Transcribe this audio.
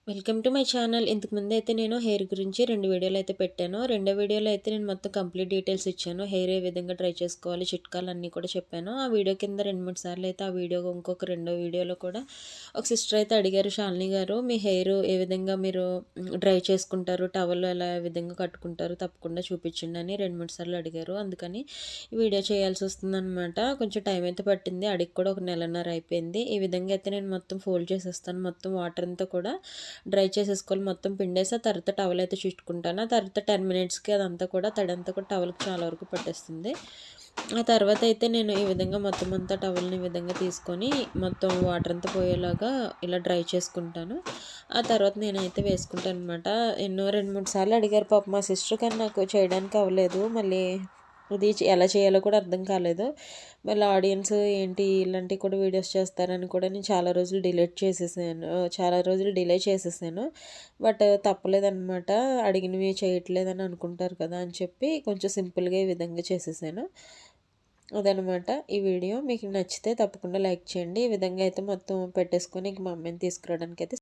Welcome to my channel. ఇంతకుముందు అయితే నేను హెయిర్ గురించి 2 వీడియోలు అయితే పెట్టాను. రెండో వీడియోలో అయితే నేను మొత్తం కంప్లీట్ డీటెయిల్స్ ఇచ్చాను. హెయిర్ ఏ విధంగా ట్రై చేసుకోవాలి, చిట్కాలన్నీ కూడా చెప్పాను. ఆ వీడియో కింద 2, 3 సార్లు అయితే ఆ వీడియో ఇంకొక రెండో వీడియోలో కూడా ఒక సిస్టర్ అయితే అడిగారు, శాలిని గారు మీ హెయిర్ ఏ విధంగా మీరు డ్రై చేసుకుంటారు, టవల్ ఎలా ఏ విధంగా కట్టుకుంటారు తప్పకుండా చూపించండి అని 2, 3 సార్లు అడిగారు. అందుకని ఈ వీడియో చేయాల్సి వస్తుందన్నమాట. కొంచెం టైం అయితే పట్టింది. అడిగి కూడా ఒక నెలన్నర అయిపోయింది. ఈ విధంగా అయితే నేను మొత్తం ఫోల్డ్ చేసేస్తాను. మొత్తం వాటర్ అంతా కూడా డ్రై చేసేసుకోవాలి. మొత్తం పిండేసి ఆ తర్వాత టవల్ అయితే చుట్టుకుంటాను. ఆ తర్వాత 10 మినిట్స్‌కి అదంతా కూడా తడంతా కూడా టవల్‌కి చాలా వరకు పట్టేస్తుంది. ఆ తర్వాత అయితే నేను ఈ విధంగా మొత్తం అంతా టవల్‌ని ఈ విధంగా తీసుకొని మొత్తం వాటర్ అంతా పోయేలాగా ఇలా డ్రై చేసుకుంటాను. ఆ తర్వాత నేనైతే వేసుకుంటాననమాట. ఎన్నో 2, 3 సార్లు అడిగారు పాపం మా సిస్టర్, కానీ నాకు చేయడానికి అవ్వలేదు. మళ్ళీ ఇది ఎలా చేయాలో కూడా అర్థం కాలేదు. మళ్ళీ ఆడియన్స్ ఏంటి ఇలాంటివి కూడా వీడియోస్ చేస్తారని కూడా నేను చాలా రోజులు డిలే చేసేసాను. బట్ తప్పలేదనమాట. అడిగినవి చేయట్లేదని అనుకుంటారు కదా అని చెప్పి కొంచెం సింపుల్గా ఈ విధంగా చేసేసాను. అదనమాట ఈ వీడియో. మీకు నచ్చితే తప్పకుండా లైక్ చేయండి. ఈ విధంగా అయితే మొత్తం పెట్టేసుకొని ఇంక మా అమ్మని తీసుకురావడానికైతే